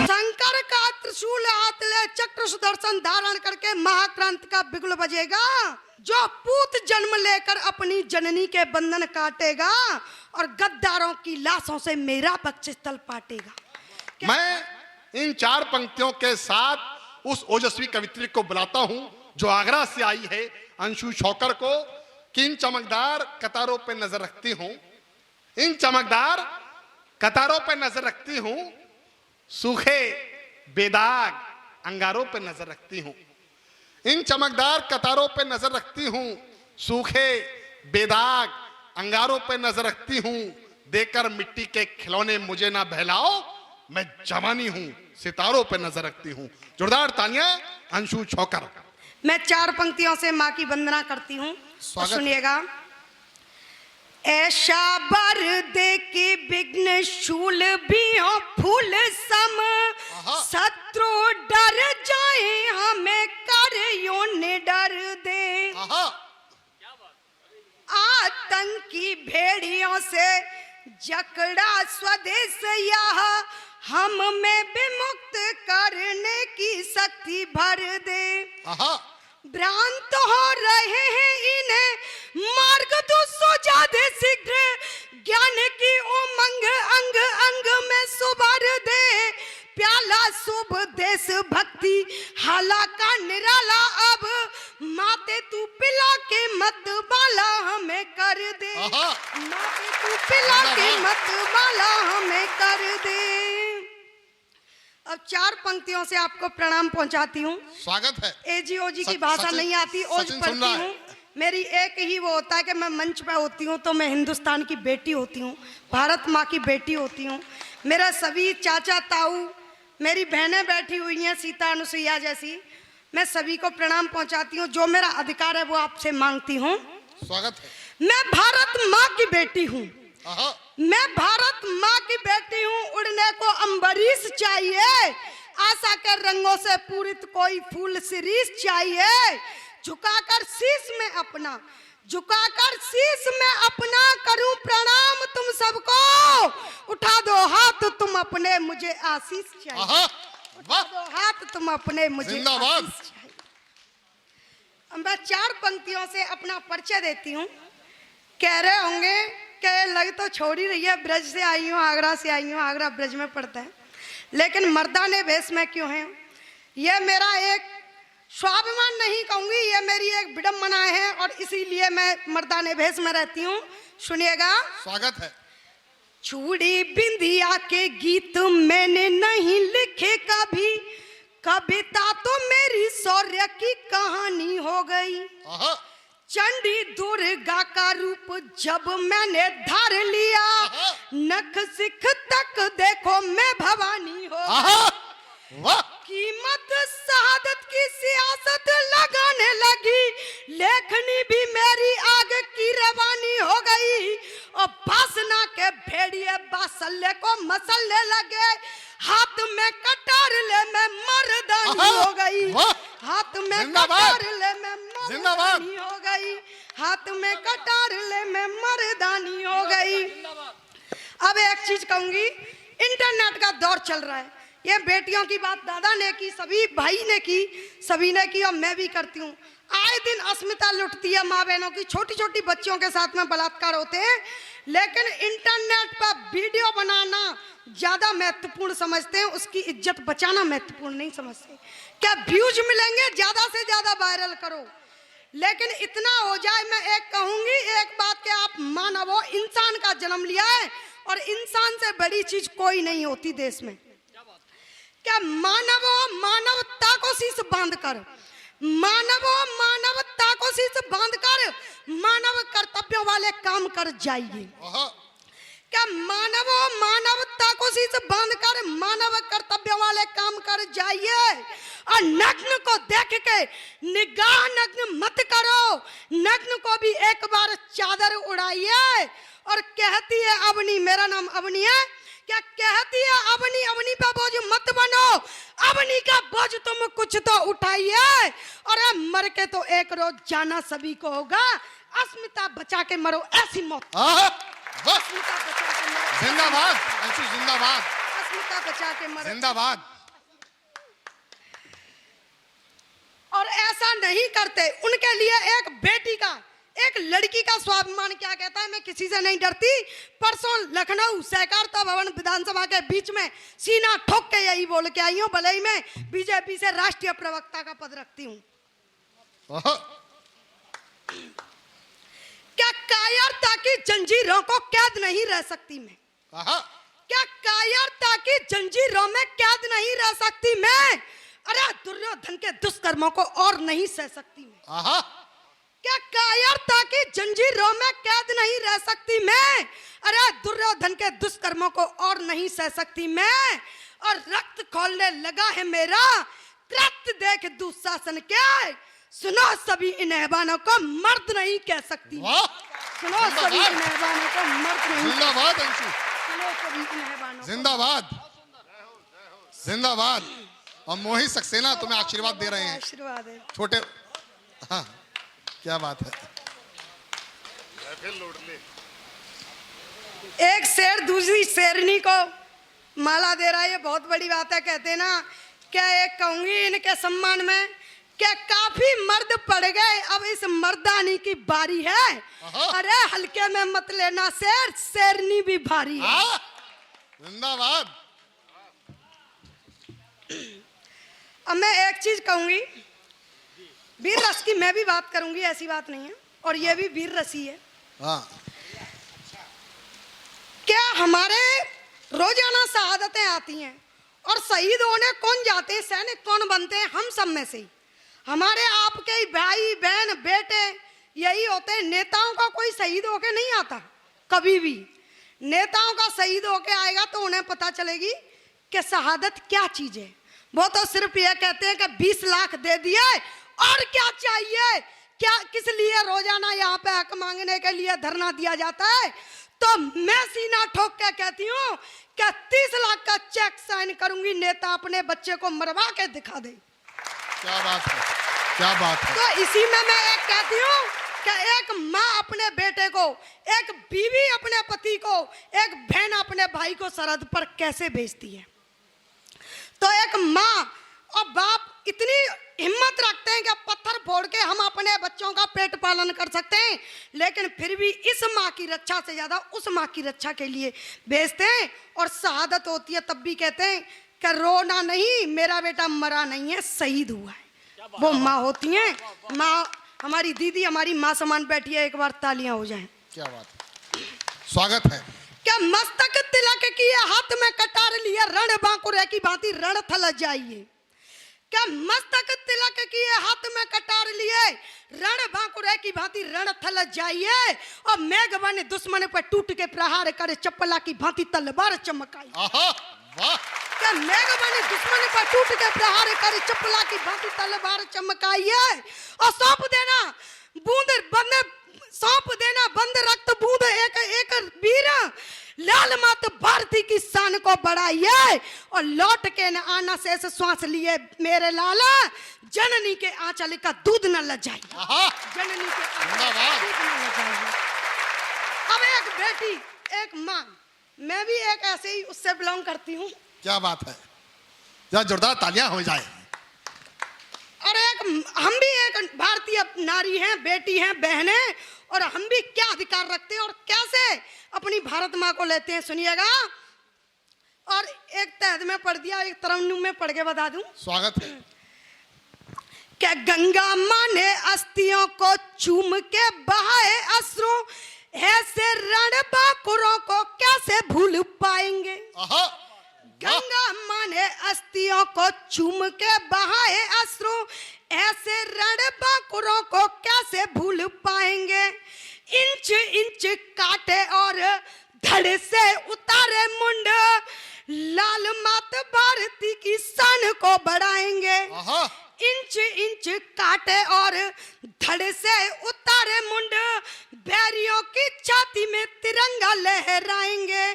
शंकर का त्रिशूल हाथ ले चक्र सुदर्शन धारण करके महाक्रांति का बिगुल बजेगा। जो पूत जन्म लेकर अपनी जननी के बंधन काटेगा और गद्दारों की लाशों से मेरा बक्षस्थल पाटेगा। मैं इन 4 पंक्तियों के साथ उस ओजस्वी कवित्री को बुलाता हूं जो आगरा से आई है, अंशु शौकर को, कि इन चमकदार कतारों पर नजर रखती हूं, इन चमकदार कतारों पर नजर रखती हूं, सूखे बेदाग अंगारों पर नजर रखती हूं, इन चमकदार कतारों पर नजर रखती हूं, सूखे बेदाग अंगारों पर नजर रखती हूं, देकर मिट्टी के खिलौने मुझे ना बहलाओ, मैं जवानी हूं, सितारों पर नजर रखती हूं। जोरदार तालियां अंशु शौकर। मैं 4 पंक्तियों से माँ की वंदना करती हूँ, सुनिएगा। ऐसा बर दे के विघ्न शूल भी हो फूल सम, शत्रु डर जाए हमें कर यो निडर दे। आतंकी भेड़ियों से जकड़ा स्वदेश यह हम में विमुक्त करने की शक्ति भर दे। भ्रांत हो रहे हैं इन्हें मार्ग तो सोचा दे शीघ्र, ज्ञान की उमंग अंग अंग में सुभर दे। प्याला शुभ देश भक्ति हाला का निराला, अब माते तू पिला के मत बाला हमें कर दे। माते तू पिला के मत बाला हमें कर दे। अब 4 पंक्तियों से आपको प्रणाम पहुंचाती हूँ। स्वागत है। एजीओजी की भाषा नहीं आती, ओज पढ़ती हूँ। मेरी एक ही वो होता है कि मैं मंच पे होती हूँ तो मैं हिंदुस्तान की बेटी होती हूँ, भारत माँ की बेटी होती हूँ। मेरा सभी चाचा ताऊ, मेरी बहनें बैठी हुई हैं सीता अनुसुईया जैसी, मैं सभी को प्रणाम पहुंचाती हूँ। जो मेरा अधिकार है वो आपसे मांगती हूँ। स्वागत है। मैं भारत माँ की बेटी हूँ, मैं भारत माँ की बेटी हूँ। उड़ने को अंबरीश चाहिए, आशा के रंगों से पूरित कोई फूल शिरीष चाहिए। झुकाकर शीश में अपना, झुकाकर शीश में अपना करूं प्रणाम तुम सबको। उठा दो हाथ तुम अपने, मुझे आशीष चाहिए। उठा दो हाथ तुम अपने, मुझे आशीष चाहिए। अब मैं 4 पंक्तियों से अपना परिचय देती हूँ। कह रहे होंगे कि लग तो छोड़ ही रही है, ब्रज से आई हूँ, आगरा से आई हूँ, आगरा ब्रज में पड़ता है, लेकिन मर्दाने भेष में क्यों है? यह मेरा एक स्वाभिमान नहीं कहूंगी, यह मेरी एक विडम्बना है और इसीलिए मैं मर्दाने भेष में रहती हूँ। सुनिएगा। स्वागत है। चूड़ी बिंदिया के गीत मैंने नहीं लिखे कभी, कविता तो मेरी शौर्य की कहानी हो गई। चंडी दुर्गा का रूप जब मैंने धार लिया, नख सिख तक देखो मैं भवानी हो। कीमत शहादत की सियासत लगाने लगी, लेखनी भी मेरी आग की रवानी हो गई। और बासना के भेड़िए बासल्ले को मसलने लगे, हाथ में कटार ले मैं मर्दानी हो गई। हाथ में कटार ले मैं मर्दानी हो गई। हाथ में कटार ले मैं मर्दानी हो गई। अब एक चीज कहूंगी, इंटरनेट का दौर चल रहा है। ये बेटियों की बात दादा ने की, सभी भाई ने की, सभी ने की और मैं भी करती हूँ। आए दिन अस्मिता लुटती है माँ बहनों की, छोटी छोटी बच्चियों के साथ में बलात्कार होते हैं, लेकिन इंटरनेट पर वीडियो बनाना ज्यादा महत्वपूर्ण समझते हैं, उसकी इज्जत बचाना महत्वपूर्ण नहीं समझते। क्या व्यूज मिलेंगे, ज्यादा से ज्यादा वायरल करो, लेकिन इतना हो जाए। मैं एक कहूंगी एक बात कि आप मानव हो, इंसान का जन्म लिया है और इंसान से बड़ी चीज कोई नहीं होती देश में। क्या मानव हो, मानवता को शीश बांध कर, मानव हो, मानवता को शीश बांध कर मानव कर्तव्यों वाले काम कर जाइए। क्या मानव हो, मानवता को शीश बांध कर मानव कर्तव्यों वाले काम कर जाइए। और नग्न को देख के निगाह नग्न मत करो, नग्न को भी एक बार चादर उड़ाइए। और कहती है अवनी, मेरा नाम अवनी है, क्या कहती है अवनी, अवनी पे बोझ मत बनो, अवनी का बोझ तुम कुछ तो उठाइए। और मर के तो एक रोज जाना सभी को होगा, अस्मिता बचा के मरो, ऐसी मौत। बस अस्मिता बचा के मरो, जिंदाबाद अंशु, जिंदाबाद, अस्मिता बचा के मरो। जिंदाबाद। और ऐसा नहीं करते, उनके लिए एक बेटी का, एक लड़की का स्वाभिमान क्या कहता है, मैं किसी से नहीं डरती। परसों लखनऊ सहकारिता भवन विधानसभा के बीच में सीना ठोक के यही बोल के आई हूँ, भले ही मैं बीजेपी से राष्ट्रीय प्रवक्ता का पद रखती हूँ। क्या कायरता की जंजीरों को कैद नहीं रह सकती मैं? क्या कायरता की जंजीरों में कैद नहीं रह सकती मैं? अरे दुर्योधन के दुष्कर्मों को और नहीं सह सकती मैं। क्या कायरता की जंजीरों में कैद नहीं रह सकती मैं? अरे दुर्योधन के दुष्कर्मों को और नहीं सह सकती मैं। और रक्त खोलने लगा है मेरा, रक्त देख दुशासन क्या, सुनो सभी इन हैवानों को मर्द नहीं कह सकती। सुनो सभी इन हैवानों को मर्द नहीं। जिंदाबाद अंशु, सुनो सभी इन हैवानों को। जिंदाबाद, जिंदाबाद। और मोहित सक्सेना तुम्हें आशीर्वाद दे रहे हैं। आशीर्वाद है छोटे, हाँ क्या बात है। एक शेर दूसरी शेरनी को माला दे रहा है, ये बहुत बड़ी बात है। कहते ना, क्या एक कहूंगी इनके सम्मान में, क्या काफी मर्द पड़ गए, अब इस मर्दानी की बारी है। अरे हल्के में मत लेना शेर, शेरनी भी भारी है। जिंदाबाद। अब मैं एक चीज कहूंगी, वीर रस की मैं भी बात करूंगी, ऐसी बात नहीं है, और ये भी वीर रसी है। क्या हमारे रोजाना शहादतें आती हैं, और शहीद होने कौन जाते हैं, सैनिक कौन बनते हैं? हम सब में से ही, हमारे आपके ही भाई बहन बेटे यही होते हैं। नेताओं का कोई शहीद होके नहीं आता कभी भी। नेताओं का शहीद होके आएगा तो उन्हें पता चलेगी कि शहादत क्या चीज है। वो तो सिर्फ ये कहते हैं कि 20 लाख दे दिए और क्या चाहिए, क्या किस लिए रोजाना यहाँ पे हक मांगने के लिए धरना दिया जाता है। तो मैं सीना ठोक के कहती हूँ कि 30 लाख का चेक साइन करूंगी, नेता अपने बच्चे को मरवा के दिखा दे। क्या बात है, क्या बात है। तो इसी में मैं एक कहती हूँ कि एक माँ अपने बेटे को, एक बीवी अपने पति को, एक बहन अपने भाई को सरहद पर कैसे भेजती है। तो एक माँ और बाप इतनी हिम्मत रखते हैं कि पत्थर फोड़ के हम अपने बच्चों का पेट पालन कर सकते हैं, लेकिन फिर भी इस माँ की रक्षा से ज्यादा उस माँ की रक्षा के लिए भेजते हैं। और शहादत होती है तब भी कहते हैं कि रोना नहीं, मेरा बेटा मरा नहीं है, शहीद हुआ है। वो माँ होती हैं। माँ, हमारी दीदी हमारी माँ समान बैठी है, एक बार तालियां हो जाएं। क्या बात है, स्वागत है। क्या मस्तक तिलक किए, हाथ में कटार लिए, रण बांकुरे की भांति रण थल जाइए। क्या मस्तक तिलक किए, हाथ में कटार लिए, रण बांकुरे की भांति रण थल जाइए। और मेघ बने दुश्मन पर टूट के प्रहार करे, चपला की भांति तलवार चमकाई। क्या मेघ बने दुश्मन पर टूट के प्रहार करे, चपला की भांति तलवार चमकाइए। और सौंप देना बूंद बंद, सौंप देना बंद रक्त बूंद एक एक वीर, लाल मात भारती की शान को बढ़ाइए। और लौट के न आना शेष श्वास लिए मेरे लाला, जननी के आंचल का दूध न लजाइए। जननी के आंचल का दूध न लजाइए। अब एक बेटी, एक माँ, मैं भी एक ऐसे ही उससे बिलोंग करती हूँ। क्या बात है, जरा जोरदार तालियां हो जाए। और एक हम भी एक भारतीय नारी हैं, बेटी हैं, बहन हैं, और हम भी क्या अधिकार रखते हैं और कैसे अपनी भारत माँ को लेते हैं, सुनिएगा। और एक तहत में पढ़ दिया, एक तरन्नुम में पढ़ के बता दूं। स्वागत है। क्या गंगा माँ ने अस्थियों को चूम के बहाए अश्रु, ऐसे रणबांकुरों को कैसे भूल पाएंगे। गंगा माँ ने अस्थियों को चूम के बहाए अश्रु, ऐसे रणबांकुरों को कैसे भूल पाएंगे। इंच इंच काटे और धड़ से उतारे मुंड, लाल मात भारती की शान को बढ़ाएंगे। इंच इंच काटे और धड़ से उतारे मुंड, बैरियों की छाती में तिरंगा लहराएंगे।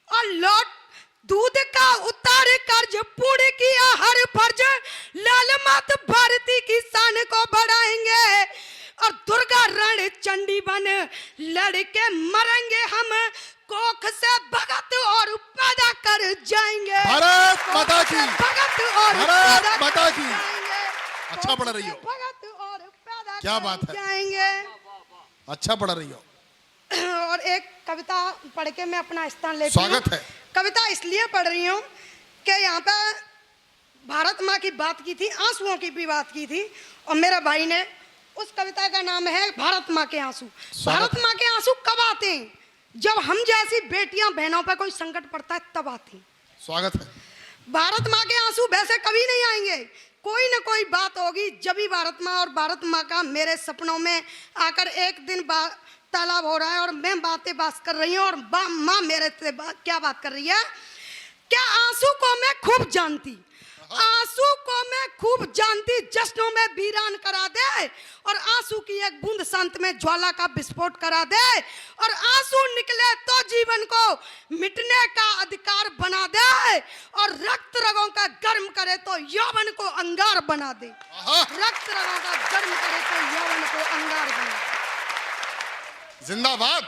और लौट दूध का उतार कर्ज पूर्ण किया हर फर्ज, लाल मात भारती की शान को बढ़ाएंगे। और दुर्गा रण चंडी जीवन लड़के मरेंगे हम, कोख से भगत और पैदा कर जाएंगे। भारत माता की, भगत और भारत पैदा माता कर की। जाएंगे। अच्छा पढ़ रही हो, भगत और पैदा क्या कर बात है। जाएंगे। अच्छा पढ़ रही हो। और एक कविता पढ़ के मैं अपना स्थान लेती हूँ। स्वागत है। कविता इसलिए पढ़ रही हूँ कि यहाँ पे भारत माँ की बात की थी, आंसुओं की भी बात की थी, और मेरा भाई ने, उस कविता का नाम है भारत माँ के आंसू। भारत माँ के आंसू कब आते हैं? जब हम जैसी बेटियां बहनों पर कोई संकट पड़ता है तब आते हैं। स्वागत है। भारत माँ के आंसू वैसे कभी नहीं आएंगे, कोई ना कोई बात होगी जब भी भारत माँ, और भारत माँ का मेरे सपनों में आकर एक दिन तालाब हो रहा है और मैं बात कर रही हूँ, और माँ मेरे से क्या बात कर रही है? क्या आंसू को मैं खूब जानती, आंसू को मैं खूब जानती, जश्नों में वीरान करा दे, और आंसू की एक बूंद शांत में ज्वाला का विस्फोट करा दे, और आंसू निकले तो जीवन को मिटने का अधिकार बना दे, और रक्त रगों का गर्म करे तो यौवन को अंगार बना दे। रक्त रगों का गर्म करे तो यौवन को अंगार बना दे। जिंदाबाद।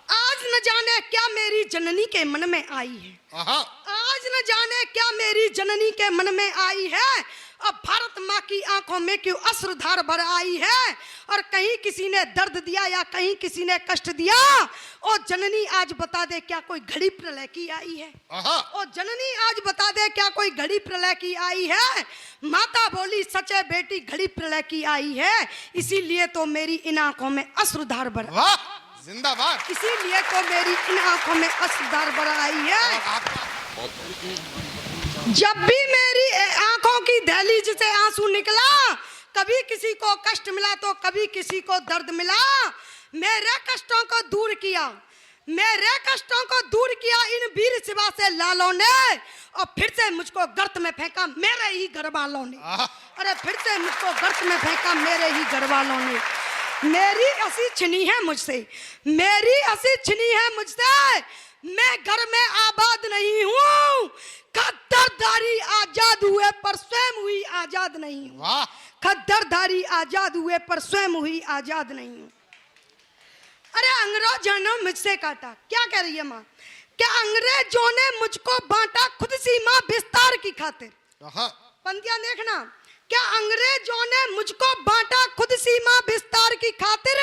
आज न जाने क्या मेरी जननी के मन में आई है, आज न जाने क्या मेरी जननी के मन में आई है, अब भारत माँ की आंखों में क्यों अश्रुधार भर आई है, और कहीं किसी ने दर्द दिया या कहीं किसी ने कष्ट दिया, ओ जननी आज बता दे क्या कोई घड़ी प्रलय की आई है, ओ जननी आज बता दे क्या कोई घड़ी प्रलय की आई है। माता बोली सचे बेटी घड़ी प्रलय की आई है, इसीलिए तो मेरी इन आंखों में अश्रुधार भर, जिंदाबाद, इसीलिए तो मेरी इन आंखों में अश्रुधार भर आई है। जब भी मेरी आंखों की दहलीज से आंसू निकला, कभी किसी को कष्ट मिला तो कभी किसी को दर्द मिला, मेरे कष्टों को दूर किया, मेरे कष्टों को दूर किया इन वीर शिवा से लालों ने, और फिर से मुझको गर्त में फेंका मेरे ही घर वालों ने। अरे फिर से मुझको गर्त में फेंका मेरे ही घर वालों ने। मेरी हंसी छिनी है मुझसे, मेरी हंसी छिनी है मुझसे, मैं घर में आबाद नहीं हूँ, खद्दरधारी आजाद हुए पर स्वयं हुई आजाद नहीं हूँ, खद्दरधारी आजाद हुए पर स्वयं हुई आजाद नहीं हूँ। अरे अंग्रेजों ने मुझसे काटा, क्या कह रही है माँ? क्या अंग्रेजों ने मुझको बांटा खुद सीमा विस्तार की खातिर? पंक्तियां देखना, क्या अंग्रेजों ने मुझको बांटा खुद सीमा विस्तार की खातिर,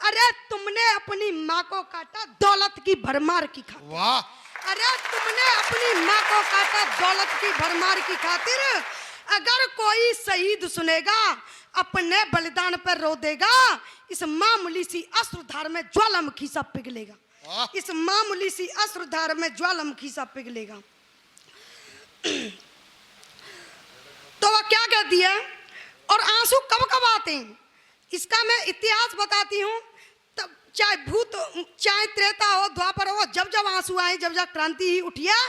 अरे तुमने अपनी माँ को काटा दौलत की भरमार की खातिर, अरे तुमने अपनी माँ को काटा दौलत की भरमार की खातिर। अगर कोई शहीद सुनेगा अपने बलिदान पर रो देगा, इस मामूली सी अश्रुधार में ज्वालामुखी सा पिघलेगा, इस मामूली सी अश्रुधार में ज्वालामुखी सा पिघलेगा। तो वह क्या कहती है? और आंसू कब कब आते हैं इसका मैं इतिहास बताती हूँ। तब चाहे भूत, चाहे त्रेता हो, द्वापर हो, जब जब आंसू आए, जब जब क्रांति ही उठी है,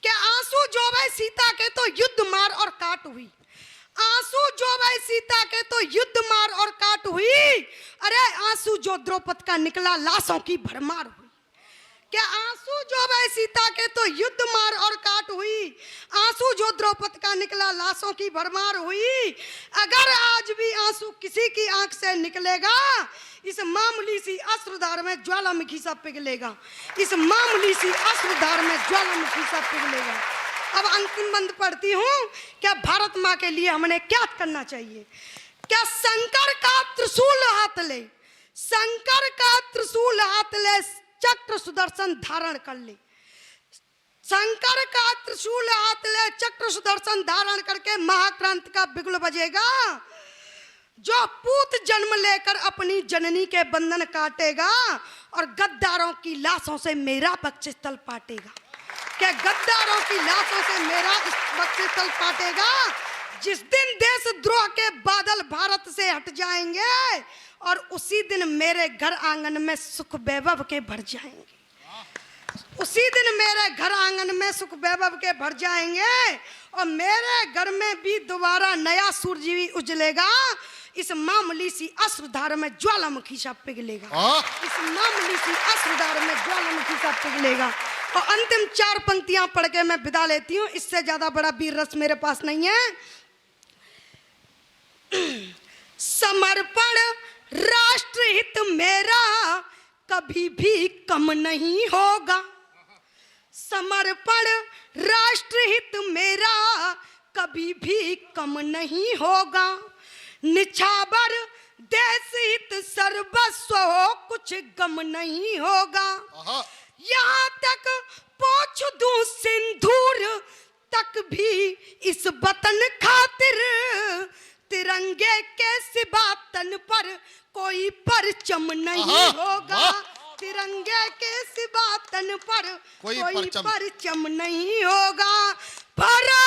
कि आंसू जो भाई सीता के तो युद्ध मार और काट हुई, आंसू जो भाई सीता के तो युद्ध मार और काट हुई, अरे आंसू जो द्रौपद का निकला लाशों की भरमार हुई, क्या आंसू जो भाई सीता के तो युद्ध मार और काट हुई, आंसू जो द्रौपद का निकला लाशों की भरमार हुई। अगर आज भी आंसू किसी की आंख से निकलेगा, इस मामूली सी अश्रुधार में ज्वालामुखी सा पिघलेगा, इस मामूली सी अश्रुधार में ज्वालामुखी सा पिघलेगा। अब अंतिम बंद पढ़ती हूँ, क्या भारत माँ के लिए हमने क्या करना चाहिए? क्या शंकर का त्रिशूल हाथ ले, शंकर का त्रिशूल हाथ ले, चक्र सुदर्शन धारण कर ले, शंकर का त्रिशूल हाथ ले, चक्र सुदर्शन धारण करके महाक्रांति का बिगुल बजेगा। जो पूत जन्म लेकर अपनी जननी के बंधन काटेगा और गद्दारों की लाशों से मेरा बक्षस्थल पाटेगा, क्या गद्दारों की लाशों से मेरा बक्षस्थल पाटेगा। जिस दिन देशद्रोह के बादल भारत से हट जाएंगे और उसी दिन मेरे घर आंगन में सुख वैभव के भर जाएंगे, उसी दिन मेरे घर आंगन में सुख वैभव के भर जाएंगे और मेरे घर में भी दोबारा नया सूरज भी उजलेगा। इस मामूली सी अश्रुधार में ज्वालामुखी सा पिघलेगा, इस मामूली सी अश्रुधार में ज्वालामुखी सा पिघलेगा। और अंतिम 4 पंक्तियां पढ़ के मैं विदा लेती हूँ, इससे ज्यादा बड़ा वीर रस मेरे पास नहीं है। समर्पण राष्ट्र हित मेरा कभी भी कम नहीं होगा, समर्पण राष्ट्र हित मेरा कभी भी कम नहीं होगा, निछावर देश हित सर्वस्व हो कुछ गम नहीं होगा, यहाँ तक पहुंच दूं सिंदूर तक भी इस वतन खातिर, तिरंगे के सिवा तन पर कोई परचम नहीं होगा, तिरंगे के सिवा तन पर कोई परचम नहीं होगा। भारत